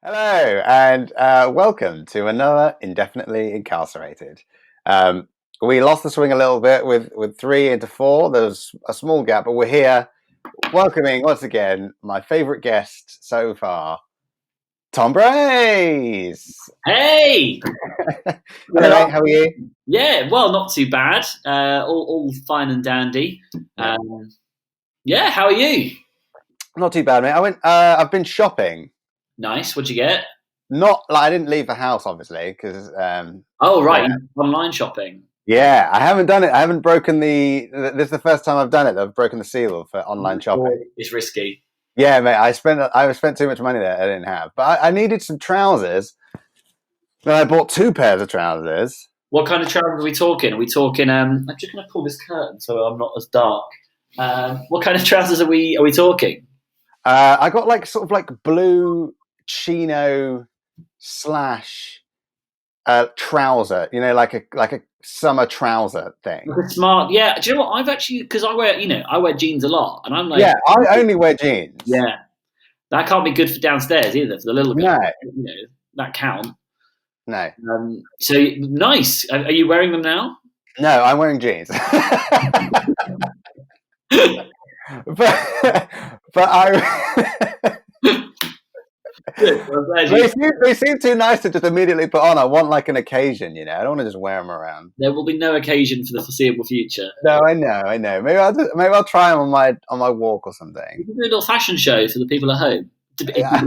Hello, and welcome to another Indefinitely Incarcerated. Um, we lost the swing a little bit with 3 into 4. There's a small gap, but we're here welcoming once again my favourite guest so far, Tom Brace. Hey! Hello, mate. How are you? Yeah, well, not too bad. All fine and dandy. Yeah. Yeah, how are you? Not too bad, mate. I've been shopping. Nice. What'd you get? Not like I didn't leave the house, obviously, because Oh, you right, know. online shopping. Yeah, I haven't done it. I haven't broken the. This is the first time I've done it. I've broken the seal for online shopping. It's risky. Yeah, mate. I spent too much money there. I didn't have, but I needed some trousers. Then I bought 2 pairs of trousers. What kind of trousers are we talking? Are we talking? I'm just going to pull this curtain so I'm not as dark. What kind of trousers are we talking? I got like sort of like blue chino slash trouser. You know, like a summer trouser thing. Like a smart. Yeah. Do you know what? I've actually because I wear jeans a lot, and I'm like, Yeah, I only wear jeans. yeah, that can't be good for downstairs either for the little guy. No, That count. no, So nice. Are you wearing them now? no. I'm wearing jeans. but I Good. I'm glad they seem too nice to just immediately put on. I want like an occasion, you know. I don't want to just wear them around. There will be no occasion for the foreseeable future. No, I know. Maybe I'll try them on my walk or We something. can do a little fashion show for the people at home. If Yeah,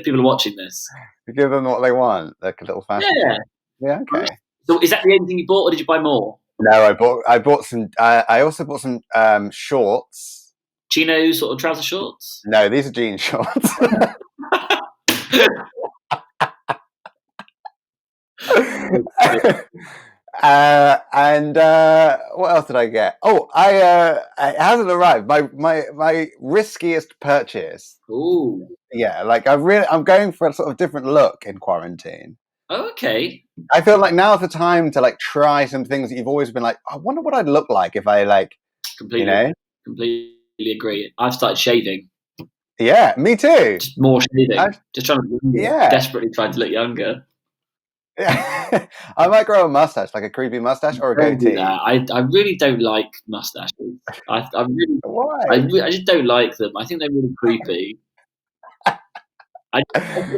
people are watching this. give them what they want, like a little fashion show. Yeah. Yeah, okay. So is that the only thing you bought, or did you buy more? No, I bought some. I also bought some shorts. Chinos, sort of trouser shorts. No, these are jean shorts. And what else did I get? Oh, it hasn't arrived. My riskiest purchase. Ooh. Yeah, like I'm going for a sort of different look in quarantine. Oh, okay. I feel like now's the time to like try some things that you've always been like, I wonder what I'd look like if I like, you Completely, know? completely agree. I've started shaving. Yeah, me too. Just more shaving. I, Just trying to yeah. desperately trying to look younger. Yeah. I might grow a mustache, like a creepy mustache or a Don't do goatee. that. I really don't like mustaches. Why? I just don't like them. I think they're really creepy. I,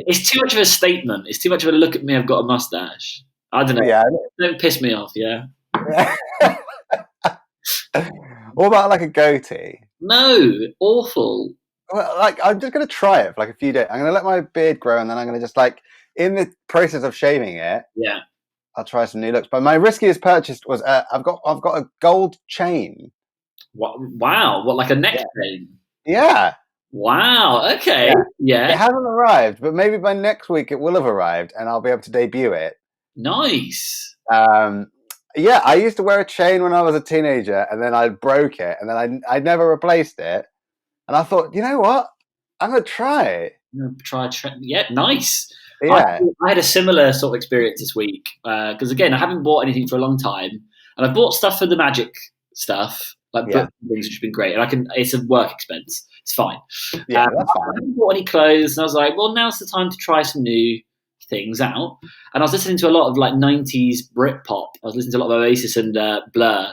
it's too much of a statement. It's too much of a look at me. I've got a mustache. I don't know. Yeah. Don't piss me off. Yeah. What about like a goatee? No. Awful. Well, like I'm just gonna try it for like a few days. I'm gonna let my beard grow, and then I'm gonna just like in the process of shaving it, Yeah. I'll try some new looks. But my riskiest purchase was I've got a gold chain. What? Wow. What? Like a neck Yeah. chain? Yeah. Wow. Okay. Yeah. It Yeah. hasn't arrived, but maybe by next week it will have arrived, and I'll be able to debut it. Nice. Um, yeah, I used to wear a chain when I was a teenager, and then I broke it, and then I never replaced it. And I thought, you know what? I'm gonna try it. Yeah. Nice. I, Yeah, I had a similar sort of experience this week because again, I haven't bought anything for a long time, and I bought stuff for the magic stuff, like yeah, books and things, which have been great. And I can, it's a work expense. It's fine. yeah. That's I fine. haven't bought any clothes, and I was like, well, now's the time to try some new things out. And I was listening to a lot of like '90s Britpop. I was listening to a lot of Oasis and Blur.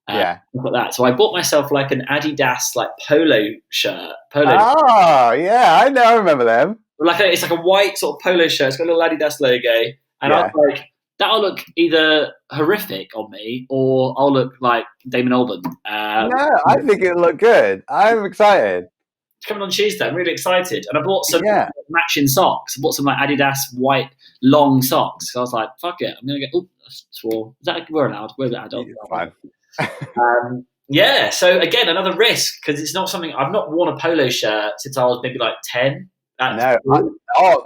Yeah. Stuff like that. So I bought myself like an Adidas like polo shirt, Oh, yeah. I know. I remember them. it's like a white sort of polo shirt. It's got a little Adidas logo, and I was Yeah. like, that'll look either horrific on me or I'll look like Damon Albarn. No, I think it looked good. I'm excited. It's coming on Tuesday. I'm really excited, and I bought some Yeah. matching socks. I bought some like Adidas white long socks. So I was like, fuck it, I'm gonna get. Oh, I swore. Is that we're allowed? We're adults. Fine. Yeah. So again, another risk because it's not something I've not worn a polo shirt since I was maybe like 10. No.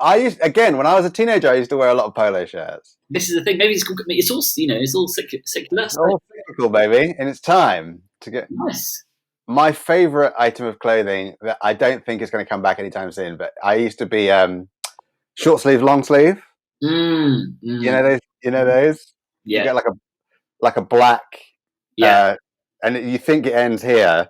I used again when I was a teenager. I used to wear a lot of polo shirts. This is the thing. Maybe it's all it's all secular. It's all cyclical, baby, and it's time to get. Nice. My favorite item of clothing that I don't think is going to come back anytime soon, but I used to be short sleeve, long sleeve. You know those. You know those. You Yeah. get like a black, Yeah. and you think it ends here,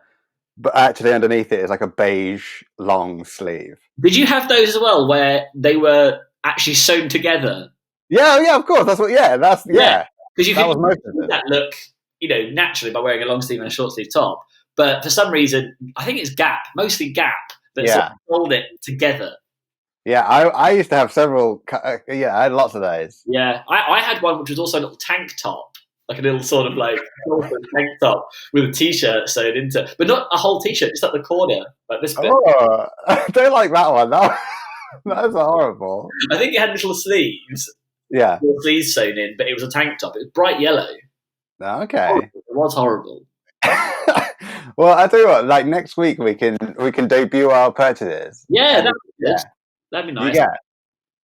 but actually underneath it is like a beige long sleeve. Did you have those as well, where they were actually sewn together. Yeah, of course. That's what. Yeah, Yeah, because you that can was most of do them. that look, naturally by wearing a long sleeve and a short sleeve top. But for some reason, I think it's Gap, mostly Gap, that sort Yeah, of sold it together. yeah. I used to have several. Yeah, I had lots of those. Yeah, I had one which was also a little tank top, like a little sort of like tank top with a t-shirt sewn into, but not a whole t-shirt, just at the corner, like this bit. Oh, I don't like that one. That's horrible. I think it had Yeah. little sleeves sewn in, but it was a tank top. It was bright yellow. Okay. Horrible. It was horrible. Well, I tell you what. Like next week, we can debut our purchases, Yeah, and that'd be good. yeah, That'd be you nice. get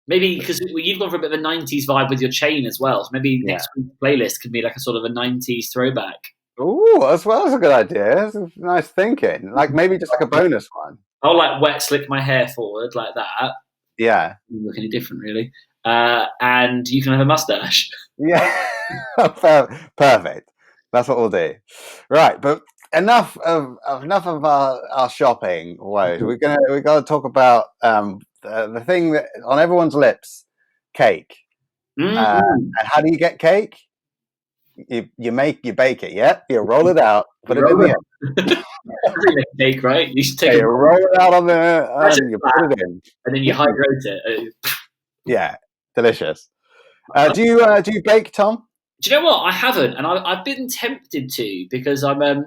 Maybe because you've gone for a bit of a '90s vibe with your chain as well. So maybe yeah. next week's playlist could be like a sort of a '90s throwback. Ooh, as well as a good idea. That's nice thinking. Like maybe just like a bonus one. I'll like wet slick my hair forward like that. Yeah. Doesn't look any different really. And you can have a mustache. Yeah. Perfect. That's what we'll do. Right, but enough of our shopping woes. We got to talk about the thing that on everyone's lips, cake. Mm-mm. And how do you get cake? You bake it. Yeah, you roll it out, put You it in roll the it. oven. Every cake, right? You should take Yeah, a you roll it out on the smash it and you flat, put it in. and then you hydrate it. Yeah, delicious. Uh, Do you bake, Tom? Do you know what? I haven't, and I've been tempted to because I'm doing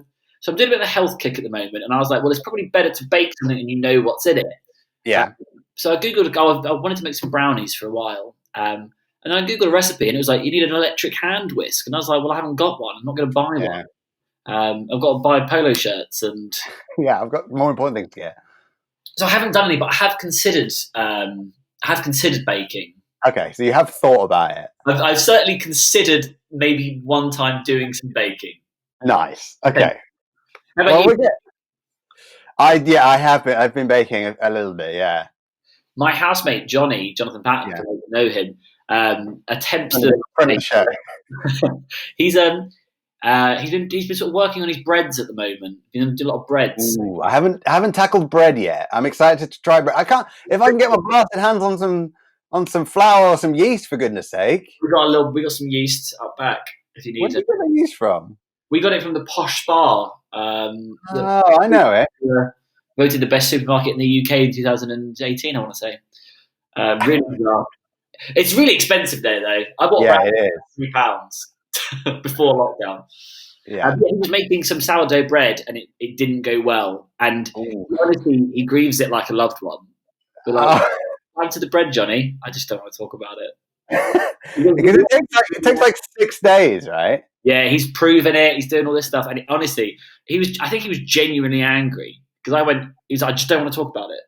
a bit of a health kick at the moment, and I was like, well, it's probably better to bake something and you know what's in it. Uh, Yeah, so I googled. I wanted to make some brownies for a while, and I googled a recipe, and it was like you need an electric hand whisk, and I was like, well, I haven't got one. I'm not going to buy one. yeah, I've got to buy polo shirts, and yeah. I've got more important things to get. so I haven't done any, but I have considered. I have considered baking. Okay, so you have thought about it. I've certainly considered maybe one time doing some baking. Nice. Okay. Okay. How about Well, you? we get. I have been. I've been baking a little bit. Yeah. My housemate Jonathan Patton, Yeah. for those who know him, attempts Friend to of friend of make. the show. He's been sort of working on his breads at the moment. He's been doing a lot of breads. Ooh, I haven't tackled bread yet. I'm excited to try bread. I can't if I can get my blasted hands on some flour or some yeast for goodness sake. We got some yeast up back if you Where need did it. you get the yeast from? We got it from the Posh Bar. Oh, I know it. Voted the best supermarket in the UK in 2018. I want to say. Really bizarre. It's really expensive there, though. I bought Yeah, around it is. £3 before lockdown. Yeah. He was making some sourdough bread, and it didn't go well. And Ooh. honestly, he grieves it like a loved one. But like, Oh. time to the bread, Johnny. I just don't want to talk about it. Because it takes like 6 days, right? Yeah, he's proven it. He's doing all this stuff, and honestly, I think he was genuinely angry because I went. He's like, I just don't want to talk about it.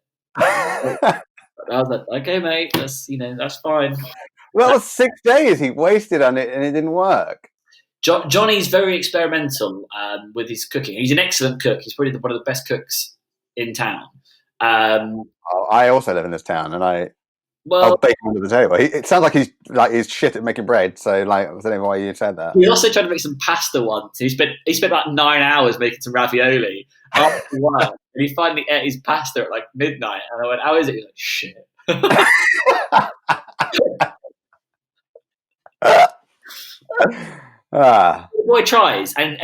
I was like, okay, mate, that's fine. Well, that was 6 days he wasted on it, and it didn't work. Johnny's very experimental with his cooking. He's an excellent cook. He's probably one of the best cooks in town. I also live in this town, and I'll Well, bake him under the table. It sounds like he's shit at making bread. So like, I don't know why you said that. he also tried to make some pasta once. He spent about 9 hours making some ravioli after a while, and he finally ate his pasta at like midnight. And I went, "How is it?" He's like, "Shit." Ah, The boy tries, and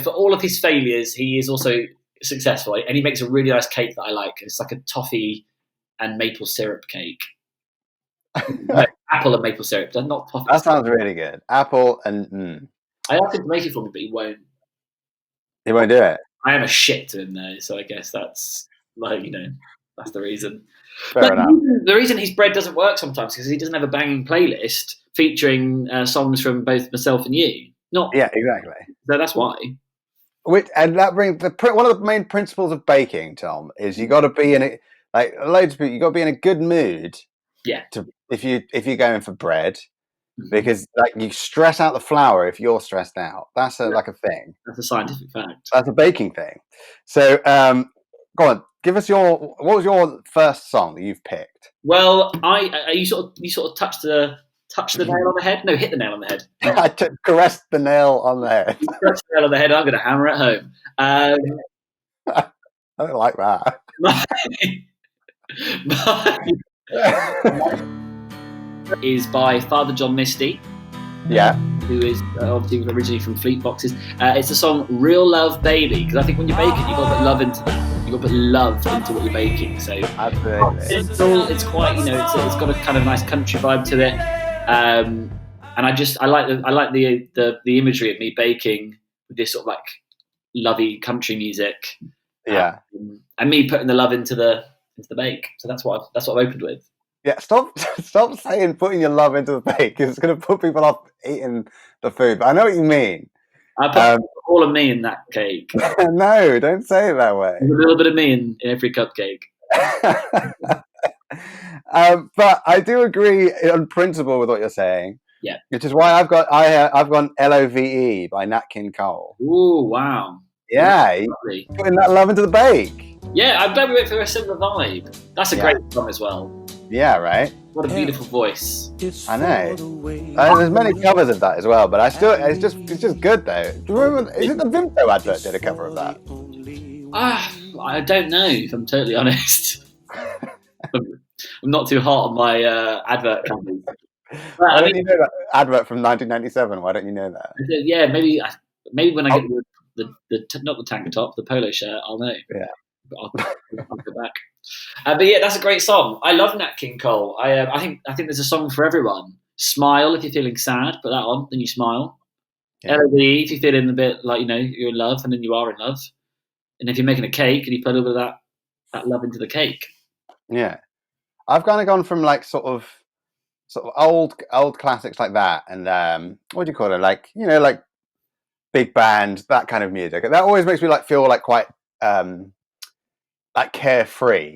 for all of his failures, he is also successful, and he makes a really nice cake that I like. It's like a toffee and maple syrup cake. No, apple and maple syrup. They're not toffee. that sounds really good. Apple and I asked him to make it for me, but he won't. he won't do it. I am a shit to him though, so I guess that's that's the reason. Fair But enough. the reason his bread doesn't work sometimes is because he doesn't have a banging playlist featuring songs from both myself and you. Not Yeah, exactly. so that's why. And that brings one of the main principles of baking, Tom, is you got to be in it. Like loads of people, you got to be in a good mood. Yeah. If you're going for bread, Mhm. because like you stress out the flour if you're stressed out. That's like a thing. That's a scientific fact. That's a baking thing. So go on, give us what was your first song that you've picked? Well, you sort of touched the nail on the head. No, hit the nail on the head. I caressed the nail on the head. You touched the nail on the head. I'm going to hammer it home. I don't like that. My, my, is by Father John Misty, Yeah. who is obviously originally from Fleet Foxes. It's the song "Real Love Baby," because I think when you're baking, you've got to put love into that. You've got to put love into what you're baking. So Absolutely. it's quite, it's got a kind of nice country vibe to it. And I like the imagery of me baking with this sort of like lovey country music. Yeah. And me putting the love into the bake. So that's what I've opened with. Yeah, stop saying putting your love into the bake, because it's going to put people off eating the food. But I know what you mean. I put all of me in that cake. No, don't say it that way. There's a little bit of me in every cupcake. But I do agree on principle with what you're saying. Yeah. Which is why I've gone LOVE by Nat King Cole. Ooh, wow. Yeah, putting that love into the bake. Yeah, I'm glad we went for a similar vibe. That's a great song as well. Yeah, right. What a beautiful voice. I know. There's many covers of that as well, but it's just good though. Do you remember? Is it the Vimto advert did a cover of that? I don't know, if I'm totally honest. I'm not too hot on my advert covers. Why don't you know that advert from 1997? Why don't you know that? Yeah, maybe when I get the not the tank top, the polo shirt, I'll know. Yeah. I'll go back. But yeah, that's a great song. I love Nat King Cole. I think there's a song for everyone. Smile if you're feeling sad, put that on, then you smile. Yeah. LOV if you're feeling a bit like you're in love, and then you are in love. And if you're making a cake and you put a little bit of that love into the cake. Yeah, I've kind of gone from like sort of old classics like that, and what do you call it? Like like big band, that kind of music. That always makes me like feel like quite like carefree,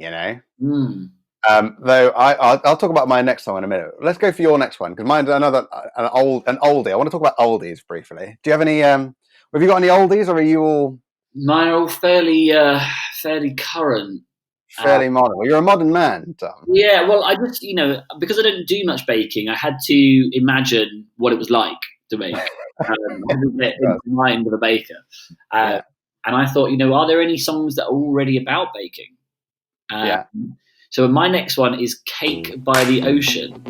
Though I'll talk about my next song in a minute. Let's go for your next one, because mine's an oldie. I want to talk about oldies briefly. Do you have any? Have you got any oldies, or are you all? Mine are all fairly current. Fairly modern. Well, you're a modern man, Tom. Yeah, well, I just because I don't do much baking, I had to imagine what it was like to make. I had to get in the mind of a baker, and I thought, are there any songs that are already about baking? So my next one is "Cake by the Ocean."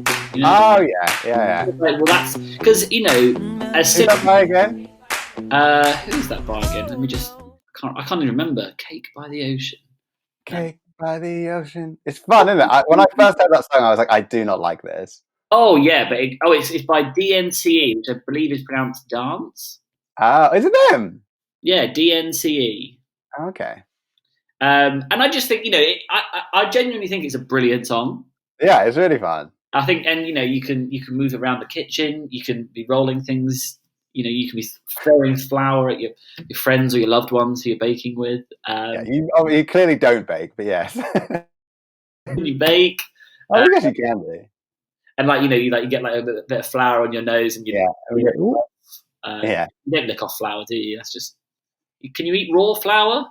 Oh yeah. Well, that's because Who's that by again? Who's that by again? Let me just. I can't even remember. "Cake by the Ocean." Cake by the Ocean. It's fun, isn't it? When I first heard that song, I was like, I do not like this. Oh yeah, but it's by DNCE, which I believe is pronounced dance. Is it them? Yeah, DNCE. Okay. And I just think I genuinely think it's a brilliant song. Yeah, it's really fun. I think, and you can move around the kitchen. You can be rolling things. You can be throwing flour at your friends or your loved ones who you're baking with. You clearly don't bake, but yes. You bake. I guess you can do. And you get like a bit of flour on your nose, and you don't lick off flour, do you? That's just. Can you eat raw flour?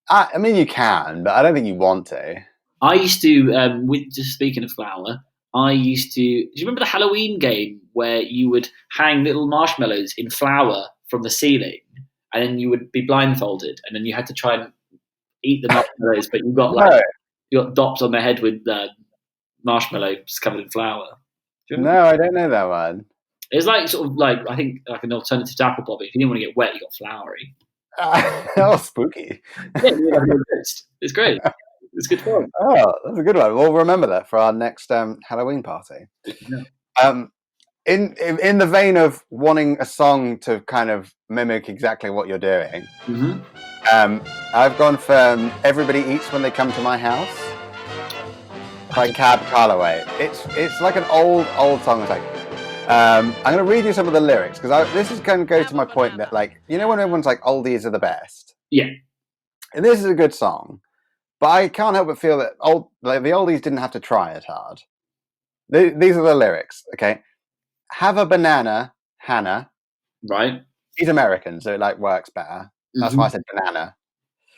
I mean, you can, but I don't think you want to. I used to, just speaking of flour, do you remember the Halloween game where you would hang little marshmallows in flour from the ceiling, and then you would be blindfolded, and then you had to try and eat the marshmallows, but you got dots on the head with marshmallows covered in flour. No, I don't know that one. It's like sort of like, I think, like an alternative to apple pop. If you didn't want to get wet, you got floury. Oh, spooky. Yeah, it's great. It's good fun. Oh, that's a good one. We'll remember that for our next Halloween party. Yeah. In the vein of wanting a song to kind of mimic exactly what you're doing, I've gone for "Everybody Eats When They Come to My House" by Cab Calloway. It's like an old song. It's like, I'm going to read you some of the lyrics, because this is going to go to my point that, like, when everyone's like, oldies are the best. Yeah. And this is a good song, but I can't help but feel that the oldies didn't have to try as hard. These are the lyrics, okay? "Have a banana, Hannah." Right. He's American, so it like works better. That's why I said banana.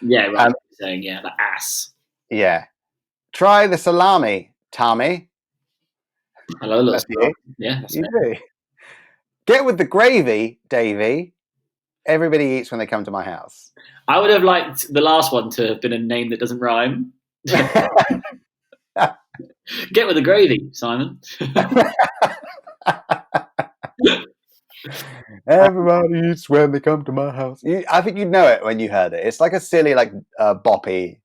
Yeah, right. Saying, yeah, the ass. Yeah. "Try the salami, Tommy." Hello, That's you. Yeah, that's you do. "Get with the gravy, Davy. Everybody eats when they come to my house." I would have liked the last one to have been a name that doesn't rhyme. Get with the gravy, Simon. Everybody eats when they come to my house. I think you'd know it when you heard it. It's like a silly, like boppy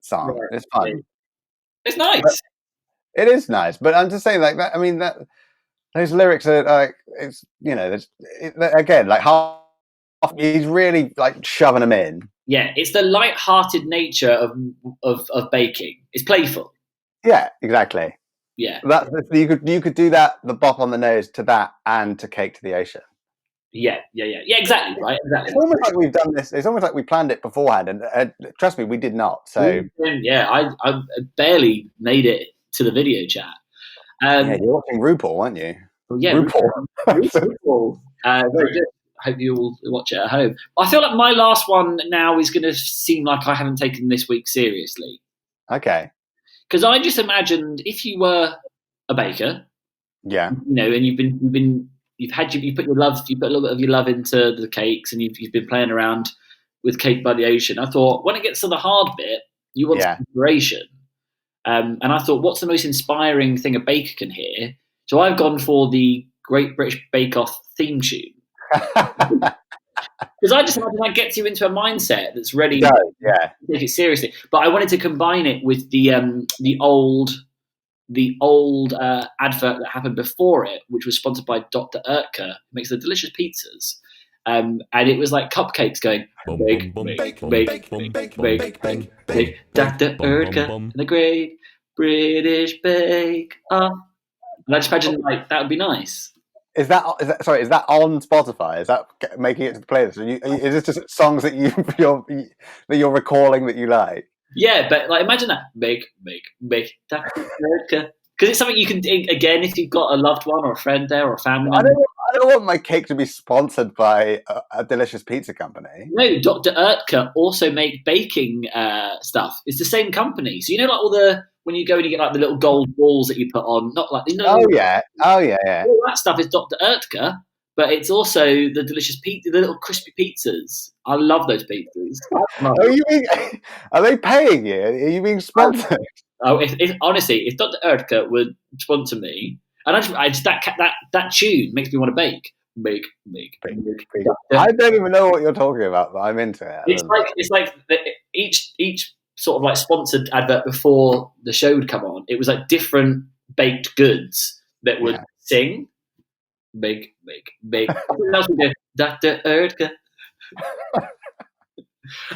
song. It's Right. fun. It's But nice. it is nice. But I'm just saying, like that. I mean, that those lyrics are like it's again like half. He's really like shoving them in. Yeah, it's the light-hearted nature of baking. It's playful. Yeah, exactly. Yeah, That you could do that the bop on the nose to that and to Cake to the Ocean. yeah. Exactly right. Exactly It's almost like we've done this. It's almost like we planned it beforehand, and trust me, we did not. So right. Yeah, I barely made it to the video chat. yeah, you're watching RuPaul, weren't you? Well, yeah, RuPaul. RuPaul. Very good. Hope you all watch it at home. I feel like my last one now is going to seem like I haven't taken this week seriously Okay. because I just imagined if you were a baker, Yeah. and you put a little bit of your love into the cakes, and you've been playing around with Cake by the Ocean. I thought when it gets to the hard bit, you want Yeah. some inspiration, and I thought, what's the most inspiring thing a baker can hear? So I've gone for the Great British Bake Off theme tune because I just imagine that gets you into a mindset that's It ready to does. Yeah. take it seriously. But I wanted to combine it with the old advert that happened before it, which was sponsored by Dr. Ertka, who makes the delicious pizzas. And it was like cupcakes going bake, bake, bake, bake, bake, bake, bake, Dr. Ertka and the Great British Bake Off. And I just imagine like that would be nice. Sorry? Is that on Spotify? Is that making it to the playlist? Is this just songs that you're recalling that you like? Yeah, but like imagine that bake, Dr. Ertka. Because it's something you can again if you've got a loved one or a friend there or a family I member. don't. I don't want my cake to be sponsored by a delicious pizza company. No, Dr. Ertka also make baking stuff. It's the same company. So like all the when you go and you get like the little gold balls that you put on, not like Oh yeah. Oh yeah. Yeah. all that stuff is Dr. Ertka, but it's also the delicious pizza, the little crispy pizzas. I love those pizzas. Are you being, are they paying you? Are you being sponsored? Oh, if honestly, if Dr. Ertka would sponsor me, and I just that tune makes me want to bake. I don't even know what you're talking about, but I'm into it. It's like each sort of like sponsored advert before the show would come on. It was like different baked goods that would sing bake. Something else would go Dr. Erdka.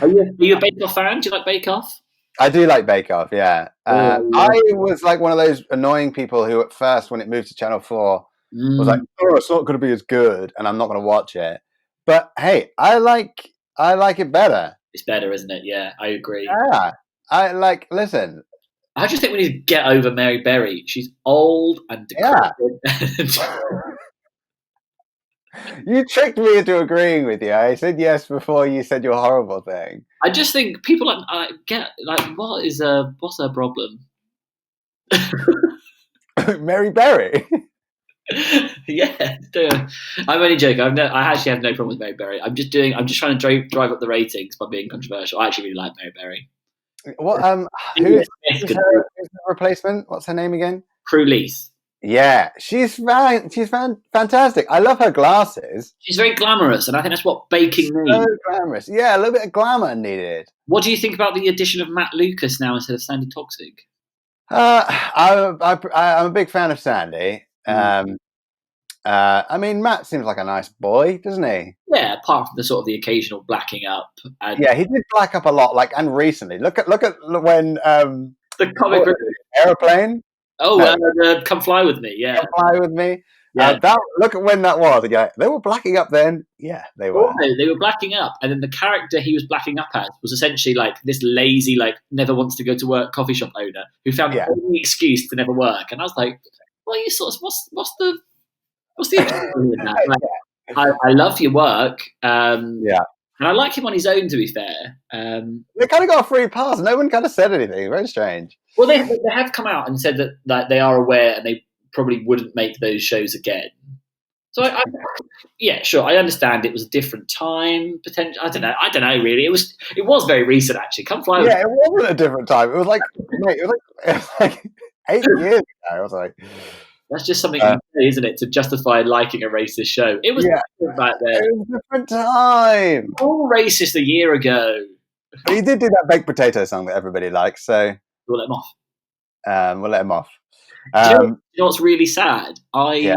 Are you a Bake Off fan? Do you like Bake Off? I do like Bake Off, yeah. I Oh, was like one of those annoying people who, at first, when it moved to Channel 4, was like, mm, "Oh, it's not going to be as good, and I'm not going to watch it." But hey, I like it better. it's better, isn't it? Yeah, I agree. Yeah, I like. Listen, I just think we need to get over Mary Berry. She's old and yeah, decrepit. you tricked me into agreeing with you. I said yes before you said your horrible thing. I just think people like get like what's her problem? Mary Berry. Yeah, I'm only joking. I actually have no problem with Mary Berry. I'm just trying to drive up the ratings by being controversial. I actually really like Mary Berry. What? Stephen Smith Who's could her replacement? What's her name again? Prue Leith. Yeah, she's fantastic. I love her glasses. She's very glamorous, and I think that's what baking So needs. glamorous. Yeah, a little bit of glamour needed. What do you think about the addition of Matt Lucas now instead of Sandy Toxic? I'm a big fan of Sandy. Mm. I mean, Matt seems like a nice boy, doesn't he? Yeah, apart from the sort of the occasional blacking up and Yeah, he did black up a lot, like, and recently. Look at when the comic. Aeroplane. Oh, No, Come Fly With Me. Yeah, Come Fly With Me. yeah. That look at when that was. Yeah, they were blacking up then. Yeah, they Oh, were. no, they were blacking up, and then the character he was blacking up as was essentially like this lazy, like never wants to go to work coffee shop owner who found Yeah. any excuse to never work. And I was like, "Well, you sort of what's the objection in that?" Like, I love your work, Yeah. and I like him on his own. To be fair, They kind of got a free pass. No one kind of said anything. Very strange. well, they have come out and said that they are aware and they probably wouldn't make those shows again. So yeah, sure, I understand it was a different time. Potential, I don't know. Really, it was very recent actually. Come Fly With Yeah, it wasn't a different time. It was like, mate, it was like 8 years ago. I was like, That's just something uh, you say, isn't it, to justify liking a racist show? It was yeah, different back then. it was a different time. All racist a year ago. But he did do that baked potato song that everybody likes, so We'll let them off. we'll let him off. You know what's really sad? Yeah.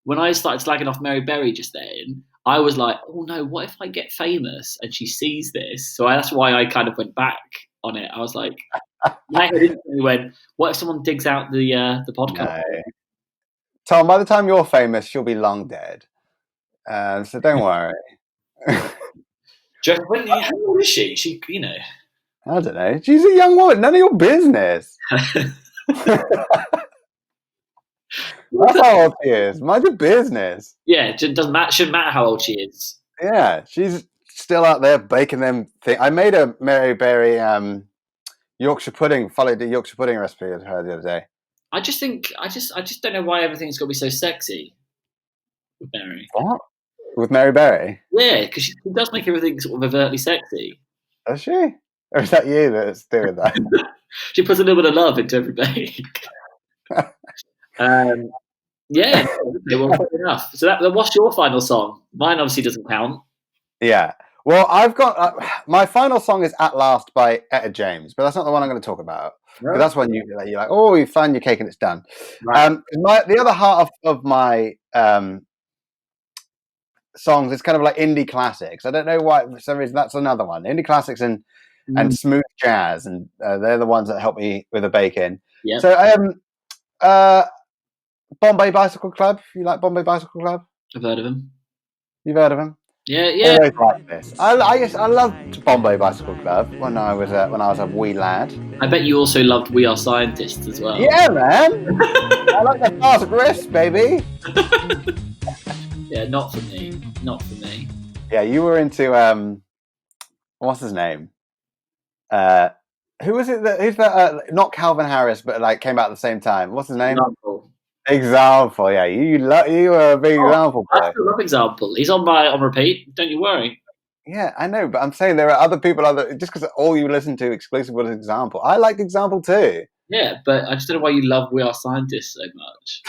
When I started slagging off Mary Berry just then, I was like, oh no, what if I get famous and she sees this? So that's why I kind of went back on it. I was like, my head instantly went, what if someone digs out the podcast? No. Tom, by the time you're famous, she'll be long dead. So don't worry. How old is she? I don't know. She's a young woman. None of your business. That's how old she is. Mind your business. Yeah, it doesn't matter. Shouldn't matter how old she is. Yeah, she's still out there baking them things. I made a Mary Berry Yorkshire pudding. Followed the Yorkshire pudding recipe with her the other day. I just don't know why everything's got to be so sexy with Mary. What? With Mary Berry? Yeah, because she does make everything sort of overtly sexy. Does she? Or is that you that's doing that? She puts a little bit of love into every bake. Yeah, well, fair enough. So what's your final song? Mine obviously doesn't count. Yeah. Well, I've got my final song is "At Last" by Etta James, but that's not the one I'm going to talk about. Because that's when you're like, oh, you found your cake and it's done. Right. The other heart of my songs is kind of like indie classics. I don't know why, for some reason, that's another one. Indie classics and smooth jazz, and they're the ones that help me with the bake-in. Yep. So, Bombay Bicycle Club. You like Bombay Bicycle Club? I've heard of him. You've heard of him? Yeah. Always like this. I loved Bombay Bicycle Club when I was a wee lad. I bet you also loved We Are Scientists as well. Yeah, man. I like the fast wrist, baby. Yeah, not for me. Not for me. Yeah, you were into what's his name? Who was it? Who's that? Not Calvin Harris, but like came out at the same time. What's his name? Example. Yeah, you were a big example boy. I still love Example. He's on repeat. Don't you worry. Yeah, I know, but I'm saying there are other people just because all you listen to exclusively was Example. I liked Example too. Yeah, but I just don't know why you love We Are Scientists so much.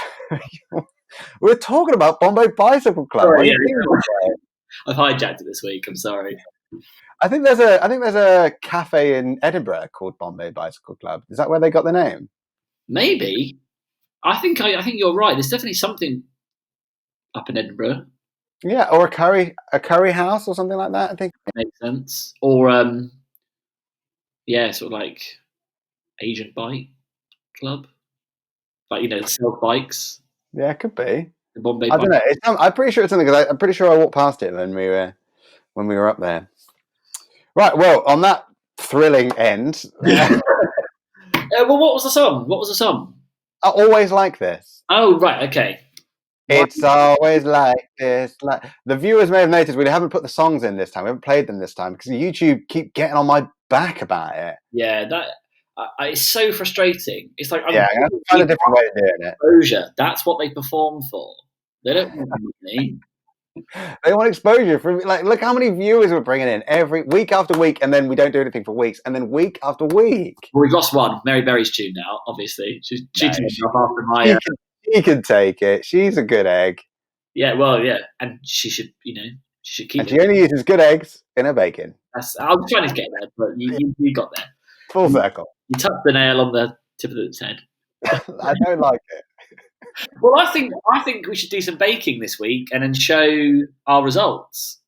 We're talking about Bombay Bicycle Club. Sorry, I've hijacked it this week. I'm sorry. I think there's a cafe in Edinburgh called Bombay Bicycle Club. Is that where they got the name? Maybe. I think you're right. There's definitely something up in Edinburgh. Yeah, or a curry house or something like that. I think Makes sense. Or sort of like Asian Bike Club, like sell bikes. Yeah, it could be. The Bombay. I don't know. I'm pretty sure it's something because I'm pretty sure I walked past it when we were up there. Right. Well, on that thrilling end. Well, what was the song? I always like this. Oh, right. Okay. It's always like this. Like the viewers may have noticed, we haven't put the songs in this time. We haven't played them this time because YouTube keep getting on my back about it. Yeah, that it's so frustrating. It's like I have to find a different way of doing it. Exposure. That's what they perform for. They don't want money. They want exposure from look how many viewers we're bringing in every week after week, and then we don't do anything for weeks, and then week after week. Well, we've lost one. Mary Berry's tune now. Obviously, she tuned after my. She can take it. She's a good egg. Yeah, well, yeah, and she should keep. And she only uses good eggs in her bacon. I was trying to get there, but you got there. Full circle. You touched the nail on the tip of its head. I don't like it. Well, I think we should do some baking this week and then show our results.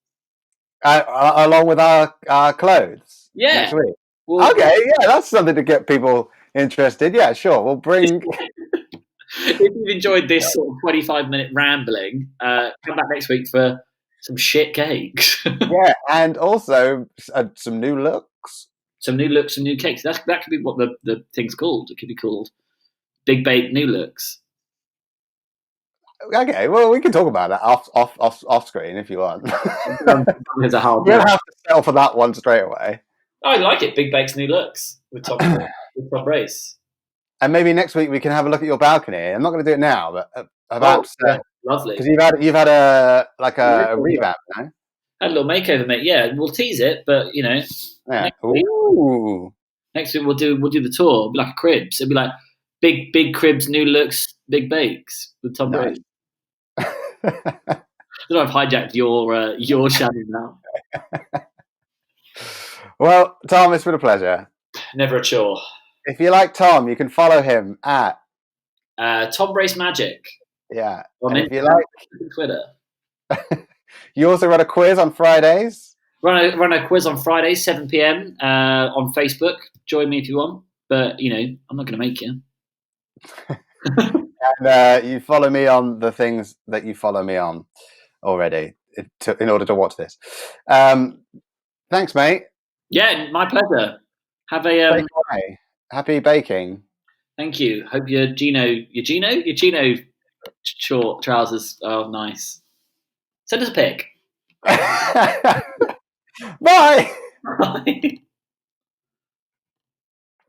Along with our clothes. Yeah. Next week. Okay, yeah, that's something to get people interested. Yeah, sure. We'll bring. If you've enjoyed this sort of 25-minute rambling, come back next week for some shit cakes. Yeah, and also some new looks. Some new looks, some new cakes. That could be what the thing's called. It could be called Big Bake New Looks. Okay, well, we can talk about that off screen if you want. There's a whole. You don't have to settle for that one straight away. I like it. Big Bake's New Looks with Top Race. And maybe next week we can have a look at your balcony. I'm not going to do it now, but perhaps lovely because you've had a revamp, no? Had a little makeover, mate. Yeah, we'll tease it, but Yeah. Next week we'll do the tour. It'll be like a cribs. It'll be like Big cribs, new looks, big bakes with Tom Nice. Brady. I don't know if I've hijacked your shadow now. Well, Tom, it's been a pleasure. Never a chore. If you like Tom, you can follow him at Tom Brace Magic on and if you Instagram like, and Twitter. you also run a quiz on Fridays. Run a quiz on Fridays, 7 p.m. On Facebook. Join me if you want, but I'm not going to make you. And you follow me on the things that you follow me on already in order to watch this. Thanks, mate. Yeah, my pleasure. Have a Bake away. Happy baking. Thank you. Hope your Gino short trousers are nice. Send us a pic. Bye. Bye.